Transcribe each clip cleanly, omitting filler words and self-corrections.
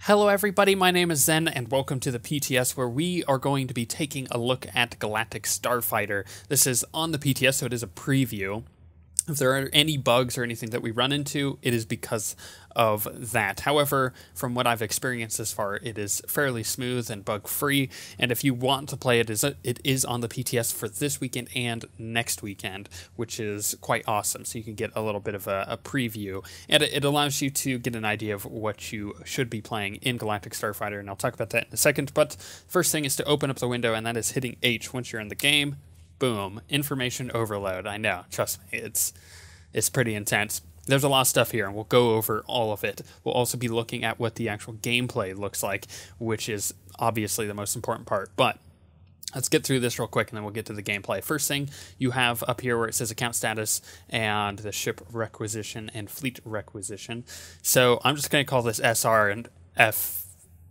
Hello everybody, my name is Zen and welcome to the PTS, where we are going to be taking a look at Galactic Starfighter. This is on the PTS, so it is a preview. If there are any bugs or anything that we run into, it is because of that. However, from what I've experienced thus far, it is fairly smooth and bug-free, and if you want to play it, it is on the PTS for this weekend and next weekend, which is quite awesome. So you can get a little bit of a preview, and it allows you to get an idea of what you should be playing in Galactic Starfighter, and I'll talk about that in a second. But first thing is to open up the window, and that is hitting H once you're in the game. Boom, information overload. I know, trust me, it's pretty intense. There's a lot of stuff here, and we'll go over all of it. We'll also be looking at what the actual gameplay looks like, which is obviously the most important part. But let's get through this real quick, and then we'll get to the gameplay. First thing you have up here where it says account status and the ship requisition and fleet requisition. So I'm just going to call this SR and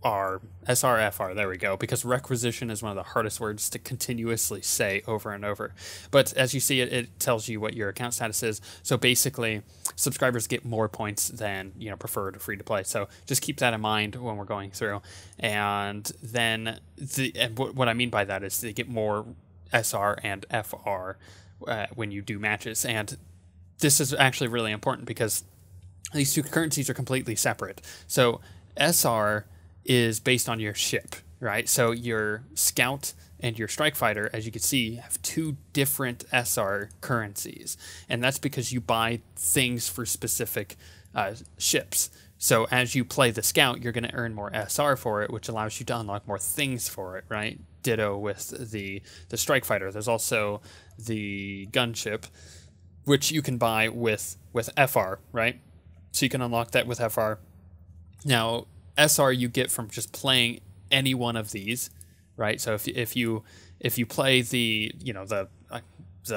SRFR, there we go, because requisition is one of the hardest words to continuously say over and over. But as you see, it tells you what your account status is. So basically, subscribers get more points than, preferred or free to play. So just keep that in mind when we're going through. And then what I mean by that is they get more SR and FR when you do matches. And this is actually really important because these two currencies are completely separate. So SR is based on your ship, right? So your scout and your strike fighter, as you can see, have two different SR currencies, and that's because you buy things for specific ships. So as you play the scout, you're going to earn more SR for it, which allows you to unlock more things for it, right? Ditto with the strike fighter. There's also the gunship, which you can buy with FR, right? So you can unlock that with FR. Now, SR you get from just playing any one of these, right? So if you play the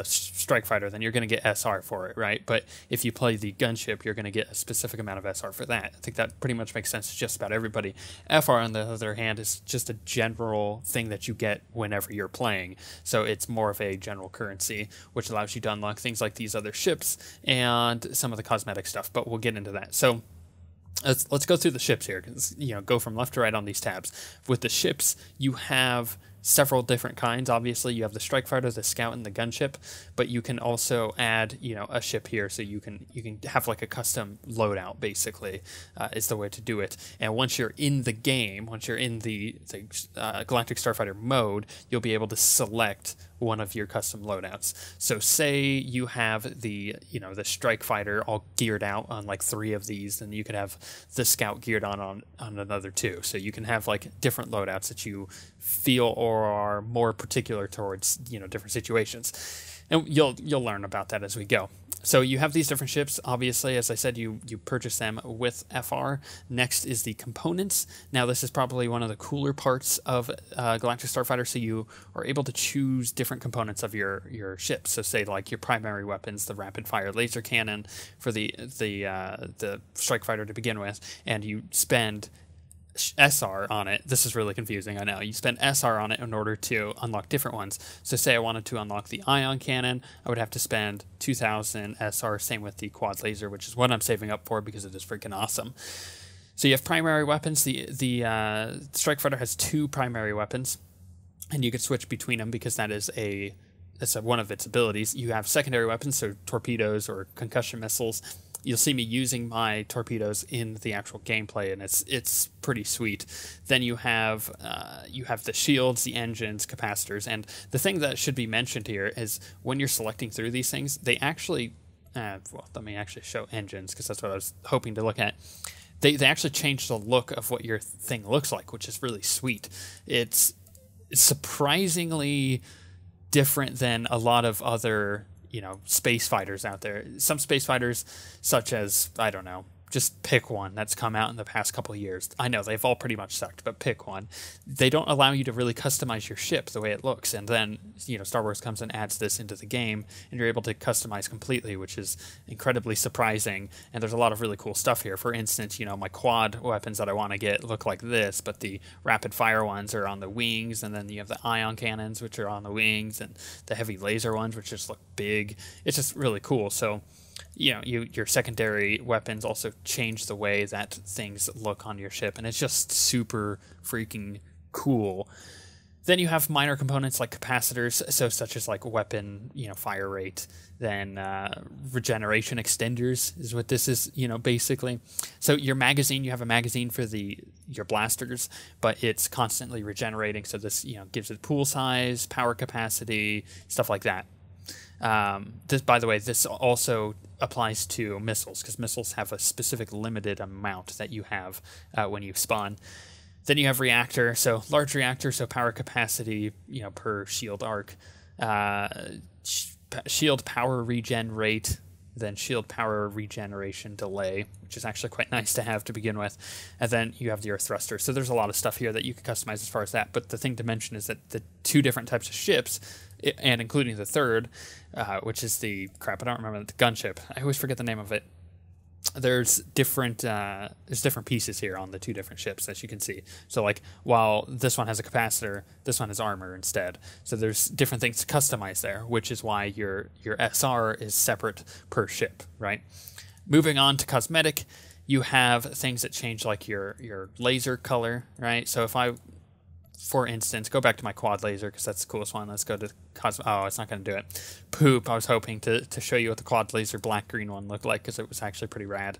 strike fighter, then you're going to get SR for it, right? But if you play the gunship, you're going to get a specific amount of SR for that. I think that pretty much makes sense to just about everybody. FR, on the other hand, is just a general thing that you get whenever you're playing. So it's more of a general currency, which allows you to unlock things like these other ships and some of the cosmetic stuff. But we'll get into that. So let's go through the ships here, because go from left to right on these tabs. With the ships, you have several different kinds. Obviously, you have the strike fighter, the scout, and the gunship, but you can also add a ship here, so you can have like a custom loadout. Basically, is the way to do it. And once you're in the game, once you're in the Galactic Starfighter mode, you'll be able to select one of your custom loadouts. So say you have the strike fighter all geared out on like 3 of these, then you could have the scout geared on another 2. So you can have like different loadouts that you feel or are more particular towards different situations, and you'll learn about that as we go. So you have these different ships. Obviously, as I said, you purchase them with FR. Next is the components. Now, this is probably one of the cooler parts of Galactic Starfighter. So you are able to choose different components of your ships. So say like your primary weapons, the rapid fire laser cannon for the strike fighter to begin with, and you spend SR on it. This is really confusing, I know. You spend SR on it in order to unlock different ones. So say I wanted to unlock the ion cannon, I would have to spend 2,000 SR. Same with the quad laser, which is what I'm saving up for because it is freaking awesome. So you have primary weapons. The strike fighter has 2 primary weapons, and you can switch between them because that's one of its abilities. You have secondary weapons, so torpedoes or concussion missiles. You'll see me using my torpedoes in the actual gameplay, and it's pretty sweet. Then you have the shields, the engines, capacitors, and the thing that should be mentioned here is when you're selecting through these things, they actually let me actually show engines, because that's what I was hoping to look at. They actually change the look of what your thing looks like, which is really sweet. It's surprisingly different than a lot of other space fighters out there. Some space fighters, such as, I don't know, just pick one that's come out in the past couple of years. I know they've all pretty much sucked, but pick one. They don't allow you to really customize your ship the way it looks, and then Star Wars comes and adds this into the game, and you're able to customize completely, which is incredibly surprising. And there's a lot of really cool stuff here. For instance, my quad weapons that I want to get look like this, but the rapid fire ones are on the wings, and then you have the ion cannons, which are on the wings, and the heavy laser ones, which just look big. It's just really cool. So your secondary weapons also change the way that things look on your ship, and it's just super freaking cool. Then you have minor components like capacitors, so such as like weapon, fire rate. Then regeneration extenders is what this is, basically. So your magazine, you have a magazine for your blasters, but it's constantly regenerating. So this, gives it pool size, power capacity, stuff like that. This, by the way, this also applies to missiles, because missiles have a specific limited amount that you have when you spawn. Then you have reactor, so large reactor, so power capacity, per shield arc. Shield power regen rate, then shield power regeneration delay, which is actually quite nice to have to begin with. And then you have your thruster. So there's a lot of stuff here that you can customize as far as that. But the thing to mention is that the two different types of ships, and including the third, which is the I don't remember, the gunship. I always forget the name of it. There's different pieces here on the two different ships, as you can see. So like, while this one has a capacitor, this one has armor instead. So there's different things to customize there, which is why your SR is separate per ship, right? Moving on to cosmetic, you have things that change like your laser color, right? So if I, for instance, go back to my quad laser because that's the coolest one. Let's go to oh, it's not going to do it. Poop. I was hoping to show you what the quad laser black-green one looked like because it was actually pretty rad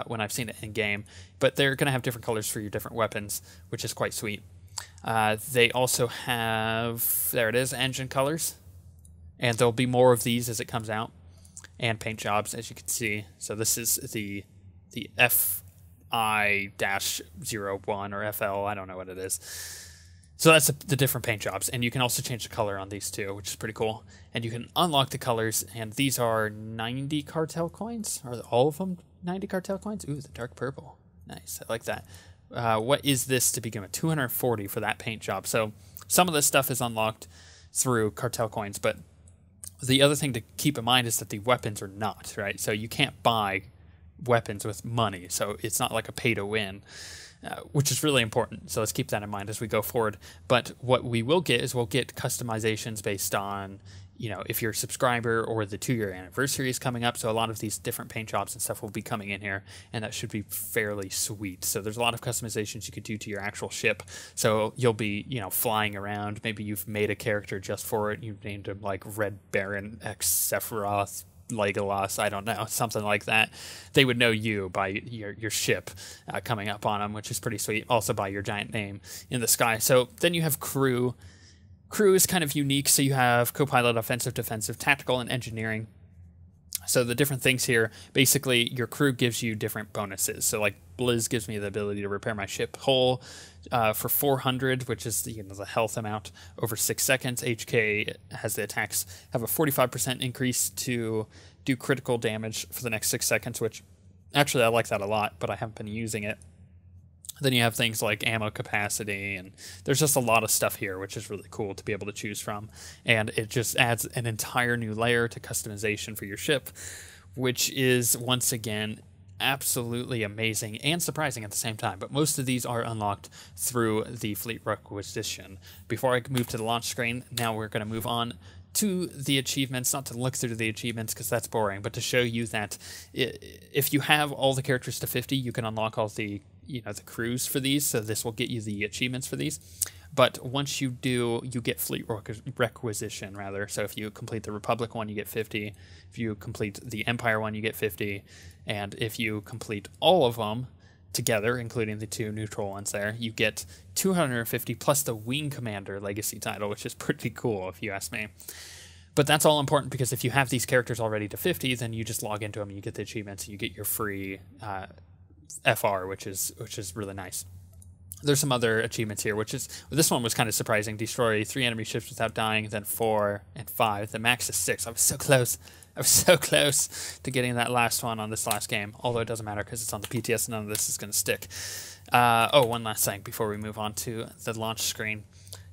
when I've seen it in game. But they're going to have different colors for your different weapons, which is quite sweet. They also have, there it is, engine colors. And there'll be more of these as it comes out. And paint jobs, as you can see. So this is the FI-01 or FL, I don't know what it is. So that's the different paint jobs, and you can also change the color on these too, which is pretty cool. And you can unlock the colors, and these are 90 cartel coins. Are all of them 90 cartel coins? Ooh, the dark purple. Nice, I like that. What is this to begin with? 240 for that paint job. So some of this stuff is unlocked through cartel coins, but the other thing to keep in mind is that the weapons are not, right? So you can't buy weapons with money, so it's not like a pay-to-win. Which is really important, so let's keep that in mind as we go forward. But what we will get is we'll get customizations based on, if you're a subscriber or the 2-year anniversary is coming up. So a lot of these different paint jobs and stuff will be coming in here, and that should be fairly sweet. So there's a lot of customizations you could do to your actual ship. So you'll be, flying around. Maybe you've made a character just for it. You've named him like Red Baron X Sephiroth Legolas, I don't know, something like that. They would know you by your ship coming up on them, which is pretty sweet. Also by your giant name in the sky. So then you have crew. Crew is kind of unique. So you have co-pilot, offensive, defensive, tactical, and engineering. So the different things here, basically your crew gives you different bonuses. So like Blizz gives me the ability to repair my ship whole for 400, which is the health amount over 6 seconds. HK has the attacks have a 45% increase to do critical damage for the next 6 seconds, which actually I like that a lot, but I haven't been using it. Then you have things like ammo capacity, and there's just a lot of stuff here, which is really cool to be able to choose from. And it just adds an entire new layer to customization for your ship, which is, once again, absolutely amazing and surprising at the same time. But most of these are unlocked through the fleet requisition. Before I move to the launch screen, now we're going to move on to the achievements, not to look through the achievements because that's boring, but to show you that if you have all the characters to 50, you can unlock all the the crews for these, so this will get you the achievements for these. But once you do, you get fleet requisition, rather. So if you complete the Republic one, you get 50. If you complete the Empire one, you get 50. And if you complete all of them together, including the 2 neutral ones there, you get 250 plus the Wing Commander Legacy title, which is pretty cool if you ask me. But that's all important because if you have these characters already to 50, then you just log into them and you get the achievements and you get your free FR, which is really nice. There's some other achievements here, this one was kind of surprising. Destroy 3 enemy ships without dying, then 4 and 5. The max is 6. I was so close. I was so close to getting that last one on this last game, although it doesn't matter because it's on the PTS and none of this is going to stick. One last thing before we move on to the launch screen.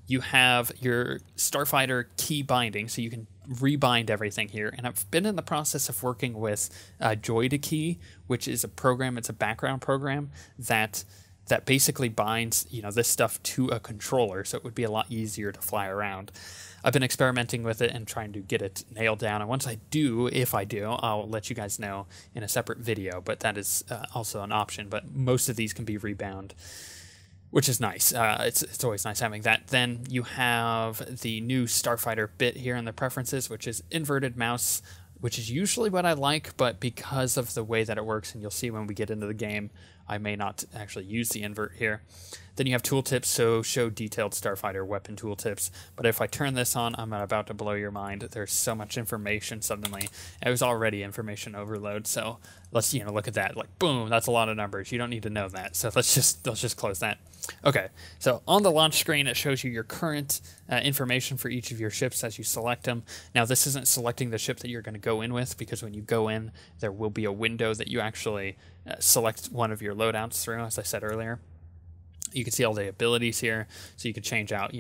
You have your Starfighter key binding, so you can rebind everything here. And I've been in the process of working with Joy2Key, which is a program, it's a background program that that basically binds, this stuff to a controller, so it would be a lot easier to fly around. I've been experimenting with it and trying to get it nailed down, and once I do, if I do, I'll let you guys know in a separate video, but that is also an option. But most of these can be rebound, which is nice. It's always nice having that. Then you have the new Starfighter bit here in the preferences, which is inverted mouse, which is usually what I like, but because of the way that it works, and you'll see when we get into the game, I may not actually use the invert here. Then you have tooltips, so show detailed Starfighter weapon tooltips. But if I turn this on, I'm about to blow your mind. There's so much information suddenly. It was already information overload, so let's look at that. Like, boom, that's a lot of numbers. You don't need to know that. So let's just close that. Okay, so on the launch screen, it shows you your current information for each of your ships as you select them. Now, this isn't selecting the ship that you're going to go in with, because when you go in, there will be a window that you actually select one of your loadouts through, as I said earlier. You can see all the abilities here, so you can change out,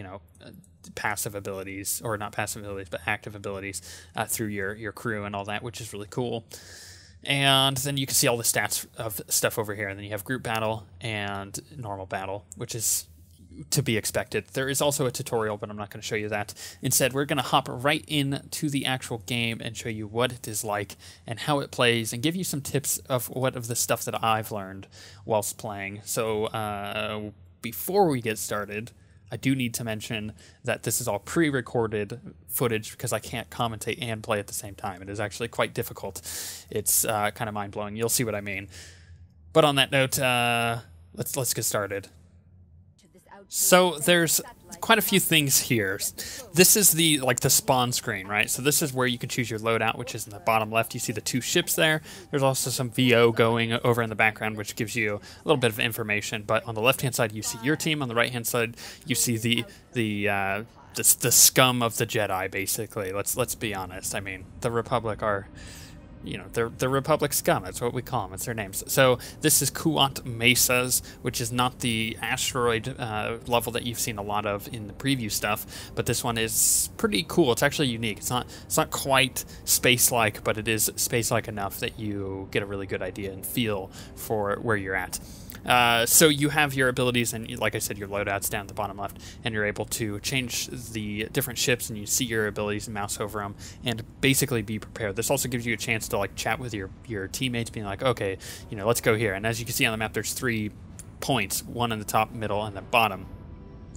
passive abilities, or not passive abilities, but active abilities through your crew and all that, which is really cool. And then you can see all the stats of stuff over here. And then you have group battle and normal battle, which is to be expected. There is also a tutorial, but I'm not going to show you that. Instead, we're going to hop right into the actual game and show you what it is like and how it plays, and give you some tips of what of the stuff that I've learned whilst playing. So before we get started, I do need to mention that this is all pre-recorded footage because I can't commentate and play at the same time. It is actually quite difficult. It's kind of mind-blowing. You'll see what I mean. But on that note, let's get started. So there's quite a few things here. This is the spawn screen, right? So this is where you can choose your loadout, which is in the bottom left. You see the two ships there. There's also some VO going over in the background, which gives you a little bit of information. But on the left-hand side, you see your team. On the right-hand side, you see the scum of the Jedi, basically. Let's be honest. I mean, the Republic are, the Republic scum. That's what we call them. It's their names. So this is Kuat Mesas, which is not the asteroid level that you've seen a lot of in the preview stuff, but this one is pretty cool. It's actually unique. It's not quite space-like, but it is space-like enough that you get a really good idea and feel for where you're at. So you have your abilities, and like I said, your loadouts down at the bottom left, and you're able to change the different ships, and you see your abilities and mouse over them, and basically be prepared. This also gives you a chance to chat with your teammates, being like, okay, let's go here. And as you can see on the map, there's 3 points, one in the top, middle, and the bottom.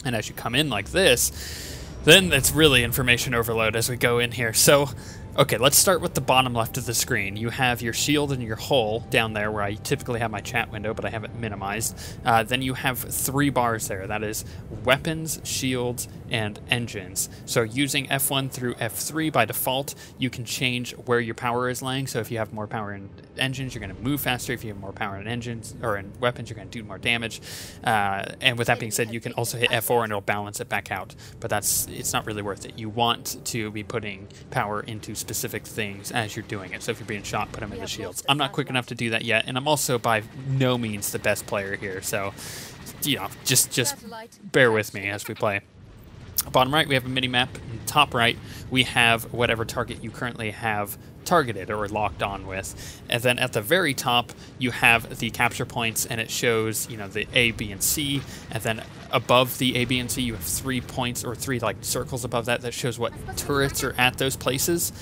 And as you come in like this, then it's really information overload as we go in here. So okay, let's start with the bottom left of the screen. You have your shield and your hull down there where I typically have my chat window, but I have it minimized. Then you have 3 bars there. That is weapons, shields, and engines. So using F1 through F3 by default, you can change where your power is laying. So if you have more power in engines, you're going to move faster. If you have more power in engines or in weapons, you're going to do more damage. And with that being said, you can also hit F4 and it'll balance it back out. But it's not really worth it. You want to be putting power into specific things as you're doing it. So if you're being shot, put them in the shields. I'm not quick enough to do that yet, and I'm also by no means the best player here, so just bear with me as we play. Bottom right, we have a mini-map. Top right, we have whatever target you currently have targeted or locked on with. And then at the very top, you have the capture points, and it shows, the A, B, and C. And then above the A, B, and C, you have 3 points or 3 circles above that shows what turrets are at those places,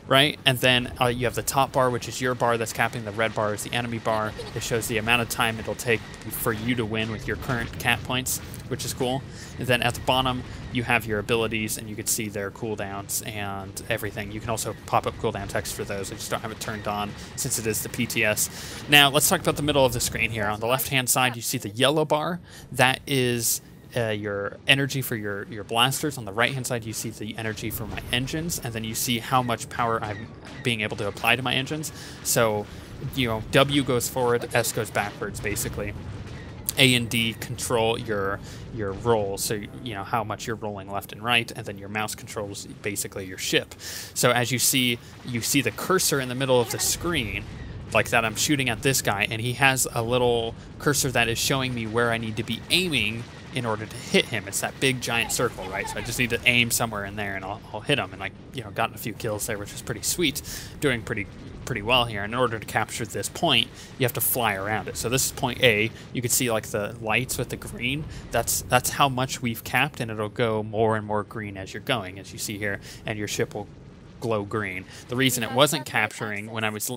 right? And then you have the top bar, which is your bar that's capping. The red bar is the enemy bar. It shows the amount of time it'll take for you to win with your current cap points, which is cool. And then at the bottom, you have your abilities, and you can see their cooldowns and everything. You can also pop up cooldown text for those. I just don't have it turned on since it is the PTS. Now, let's talk about the middle of the screen here. On the left-hand side, you see the yellow bar. That is your energy for your blasters. On the right-hand side, you see the energy for my engines, and then you see how much power I'm being able to apply to my engines. So, W goes forward, S goes backwards, basically. A and D control your roll, so how much you're rolling left and right, and then your mouse controls basically your ship. So as you see the cursor in the middle of the screen, like that. I'm shooting at this guy, and he has a little cursor that is showing me where I need to be aiming in order to hit him. It's that big giant circle, right? So I just need to aim somewhere in there, and I'll hit him. And gotten a few kills there, which is pretty sweet. Doing pretty pretty well here. In order to capture this point, you have to fly around it. So this is point A. You can see like the lights with the green. That's how much we've capped, and it'll go more and more green as you're going, as you see here, and your ship will glow green. The reason it wasn't capturing when I was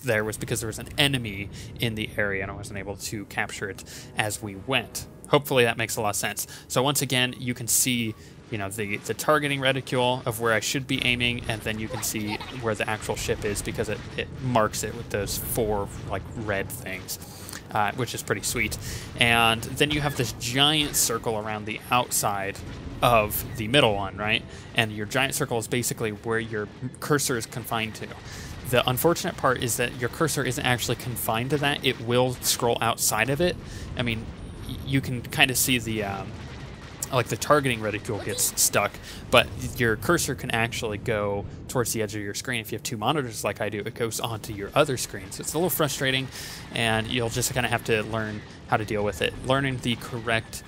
there was because there was an enemy in the area, and I wasn't able to capture it as we went. Hopefully that makes a lot of sense. So once again, you can see, you know, the targeting reticule of where I should be aiming, and then you can see where the actual ship is because it marks it with those 4 like red things, which is pretty sweet. And then you have this giant circle around the outside of the middle one, right? And your giant circle is basically where your cursor is confined to. The unfortunate part is that your cursor isn't actually confined to that. It will scroll outside of it. I mean, you can kind of see the like the targeting reticule gets stuck, but your cursor can actually go towards the edge of your screen. If you have 2 monitors like I do, it goes onto your other screen. So it's a little frustrating, and you'll just kind of have to learn how to deal with it. Learning the correct,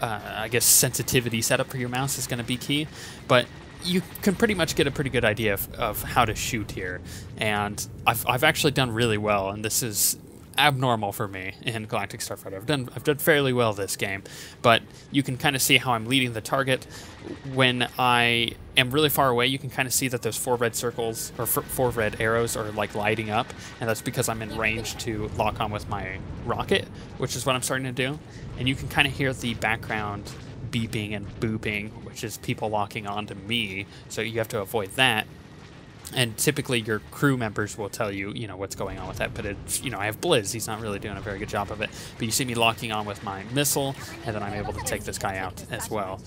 I guess, sensitivity setup for your mouse is going to be key, but you can pretty much get a pretty good idea of how to shoot here. And I've actually done really well, and this is abnormal for me in Galactic Starfighter. I've done fairly well this game, but you can kind of see how I'm leading the target. When I am really far away, you can kind of see that those 4 red circles, or 4 red arrows, are like lighting up, and that's because I'm in range to lock on with my rocket, which is what I'm starting to do. And you can kind of hear the background beeping and booping, which is people locking on to me, so you have to avoid that. And typically your crew members will tell you, you know, what's going on with that. But it's, you know, I have Blizz. He's not really doing a very good job of it. But you see me locking on with my missile, and then I'm able to take this guy out as well.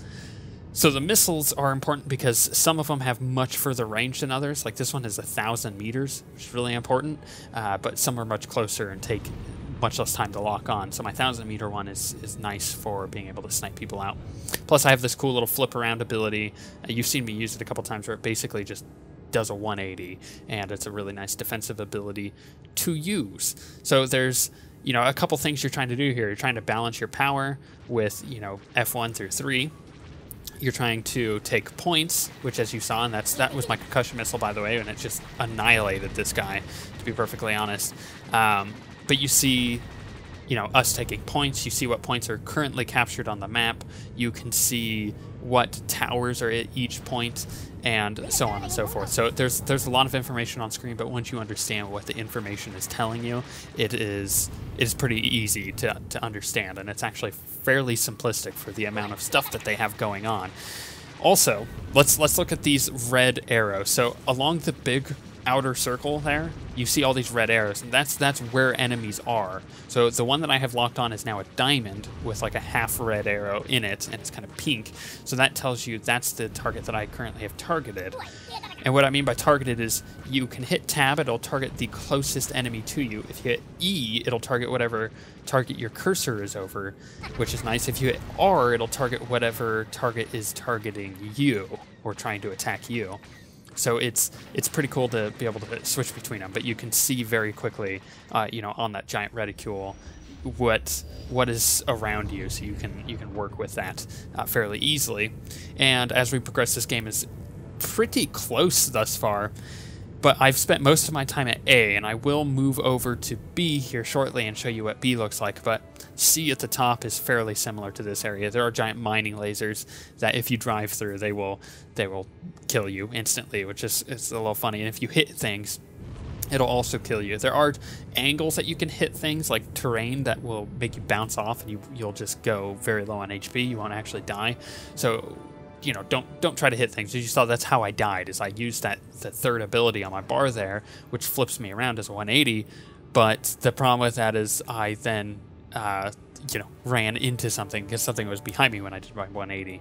So the missiles are important because some of them have much further range than others. Like this one is 1,000 meters, which is really important. But some are much closer and take much less time to lock on. So my 1,000-meter one is nice for being able to snipe people out. Plus I have this cool little flip around ability. You've seen me use it a couple times where it basically just does a 180, and it's a really nice defensive ability to use. So there's, you know, a couple things you're trying to do here. You're trying to balance your power with, you know, F1 through 3. You're trying to take points, which, as you saw, and that was my concussion missile, by the way, and it just annihilated this guy, to be perfectly honest. But you see, you know, us taking points. You see what points are currently captured on the map. You can see what towers are at each point, and so on and so forth. So there's a lot of information on screen, but once you understand what the information is telling you, it is pretty easy to understand, and it's actually fairly simplistic for the amount of stuff that they have going on. Also, let's look at these red arrows. So along the big outer circle there, you see all these red arrows, and that's where enemies are. So the one that I have locked on is now a diamond with like a half red arrow in it, and it's kind of pink. So that tells you that's the target that I currently have targeted. And what I mean by targeted is you can hit tab, it'll target the closest enemy to you. If you hit E, it'll target whatever target your cursor is over, which is nice. If you hit R, it'll target whatever target is targeting you or trying to attack you. So it's pretty cool to be able to switch between them, but you can see very quickly, you know, on that giant reticule, what is around you, so you can work with that fairly easily. And as we progress, this game is pretty close thus far, but I've spent most of my time at A, and I will move over to B here shortly and show you what B looks like. But C at the top is fairly similar to this area. There are giant mining lasers that if you drive through, they will kill you instantly, which is a little funny. And if you hit things, it'll also kill you. There are angles that you can hit things, like terrain, that will make you bounce off, and you'll just go very low on HP. You won't actually die. So, you know, don't try to hit things. As you saw, that's how I died, is I used the third ability on my bar there, which flips me around as a 180. But the problem with that is I then, you know, ran into something because something was behind me when I did my 180.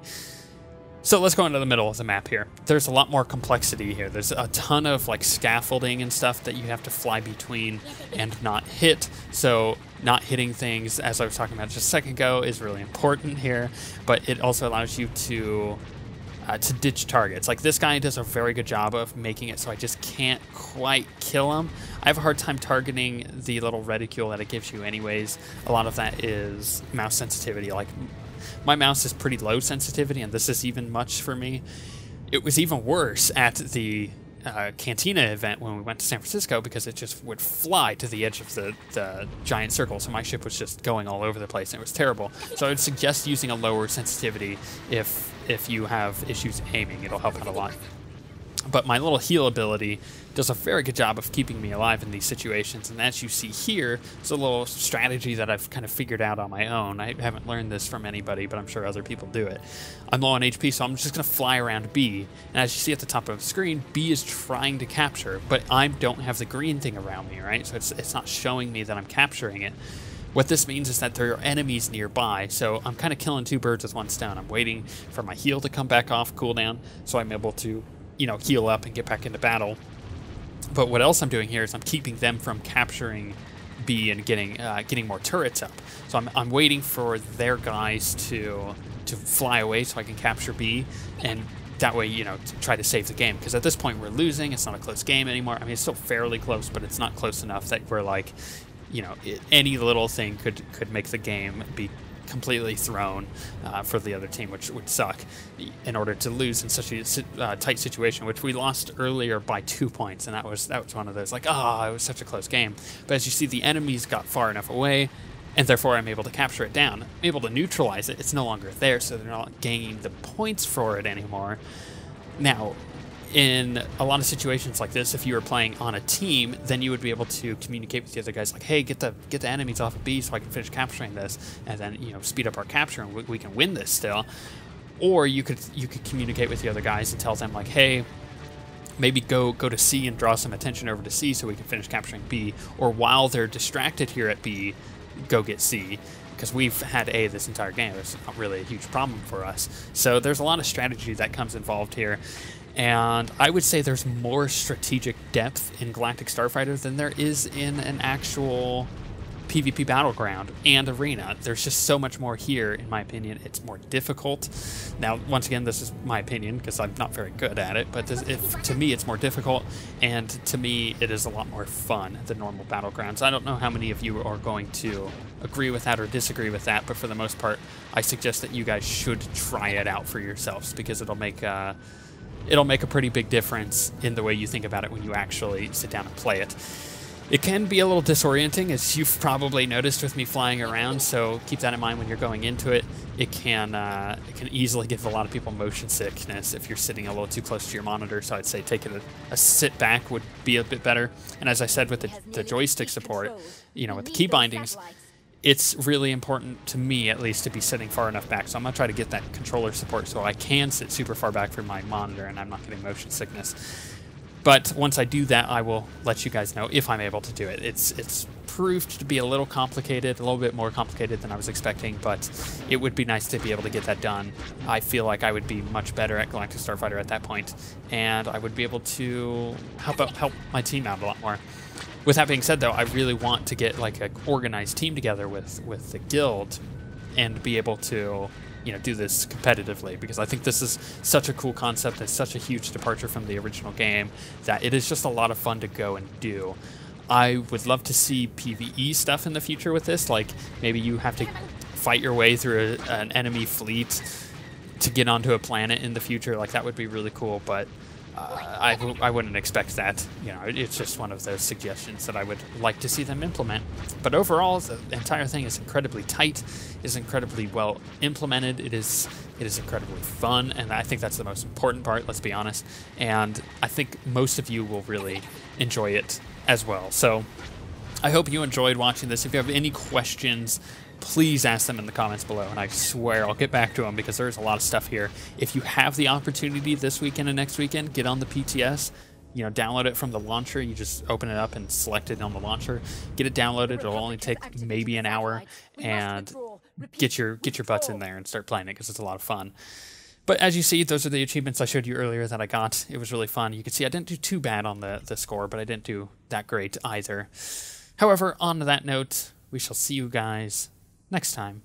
So let's go into the middle of the map here. There's a lot more complexity here. There's a ton of like scaffolding and stuff that you have to fly between and not hit. So not hitting things, as I was talking about just a second ago, is really important here. But it also allows you to ditch targets. Like this guy does a very good job of making it so I just can't quite kill him. I have a hard time targeting the little reticule that it gives you anyways. A lot of that is mouse sensitivity. Like my mouse is pretty low sensitivity, and this is even much for me. It was even worse at the Cantina event when we went to San Francisco, because it just would fly to the edge of the giant circle. So my ship was just going all over the place, and it was terrible. So I would suggest using a lower sensitivity if you have issues aiming. It'll help out a lot. But my little heal ability does a very good job of keeping me alive in these situations. And as you see here, it's a little strategy that I've kind of figured out on my own. I haven't learned this from anybody, but I'm sure other people do it. I'm low on HP, so I'm just going to fly around B. And as you see at the top of the screen, B is trying to capture, but I don't have the green thing around me, right? So it's not showing me that I'm capturing it. What this means is that there are enemies nearby, so I'm kind of killing two birds with one stone. I'm waiting for my heal to come back off cooldown, so I'm able to, you know, heal up and get back into battle. But what else I'm doing here is I'm keeping them from capturing B and getting more turrets up. So I'm waiting for their guys to fly away so I can capture B, and that way, you know, to try to save the game. Because at this point we're losing. It's not a close game anymore. I mean, it's still fairly close, but it's not close enough that we're like, you know, any little thing could make the game be completely thrown for the other team, which would suck, in order to lose in such a tight situation, which we lost earlier by 2 points, and that was one of those, like, it was such a close game. But as you see, the enemies got far enough away, and therefore I'm able to capture it down. I'm able to neutralize it. It's no longer there, so they're not gaining the points for it anymore. Now, in a lot of situations like this, if you were playing on a team, then you would be able to communicate with the other guys, like, hey, get the enemies off of B so I can finish capturing this, and then, you know, speed up our capture, and we can win this still. Or you could communicate with the other guys and tell them, like, hey, maybe go to C and draw some attention over to C so we can finish capturing B, or while they're distracted here at B, go get C. Because we've had A this entire game. It's not really a huge problem for us. So there's a lot of strategy that comes involved here. And I would say there's more strategic depth in Galactic Starfighter than there is in an actual PvP battleground and arena. There's just so much more here, in my opinion. It's more difficult. Now, once again, this is my opinion because I'm not very good at it, but to me it's more difficult, and to me it is a lot more fun than normal battlegrounds. I don't know how many of you are going to agree with that or disagree with that, but for the most part, I suggest that you guys should try it out for yourselves, because it'll make a pretty big difference in the way you think about it when you actually sit down and play it. It can be a little disorienting, as you've probably noticed with me flying around, so keep that in mind when you're going into it. It can easily give a lot of people motion sickness if you're sitting a little too close to your monitor, so I'd say taking a sit back would be a bit better. And as I said, with the joystick support, you know, with the key bindings, it's really important to me, at least, to be sitting far enough back. So I'm going to try to get that controller support so I can sit super far back from my monitor and I'm not getting motion sickness. But once I do that, I will let you guys know if I'm able to do it. It's proved to be a little complicated, a little bit more complicated than I was expecting, but it would be nice to be able to get that done. I feel like I would be much better at Galactic Starfighter at that point, and I would be able to help my team out a lot more. With that being said, though, I really want to get like an organized team together with the guild and be able to, you know, do this competitively, because I think this is such a cool concept. It's such a huge departure from the original game that it is just a lot of fun to go and do. I would love to see PvE stuff in the future with this, like maybe you have to fight your way through an enemy fleet to get onto a planet in the future. Like, that would be really cool, but I wouldn't expect that. You know, it's just one of those suggestions that I would like to see them implement. But overall, the entire thing is incredibly tight, is incredibly well implemented. It is incredibly fun, and I think that's the most important part, let's be honest. And I think most of you will really enjoy it as well. So I hope you enjoyed watching this. If you have any questions, please ask them in the comments below, and I swear I'll get back to them, because there's a lot of stuff here. If you have the opportunity this weekend and next weekend, get on the PTS, you know, download it from the launcher. You just open it up and select it on the launcher, get it downloaded. It'll only take maybe an hour, and get your butts in there and start playing it, because it's a lot of fun. But as you see, those are the achievements I showed you earlier that I got. It was really fun. You can see I didn't do too bad on the score, but I didn't do that great either. However, on that note, we shall see you guys next time.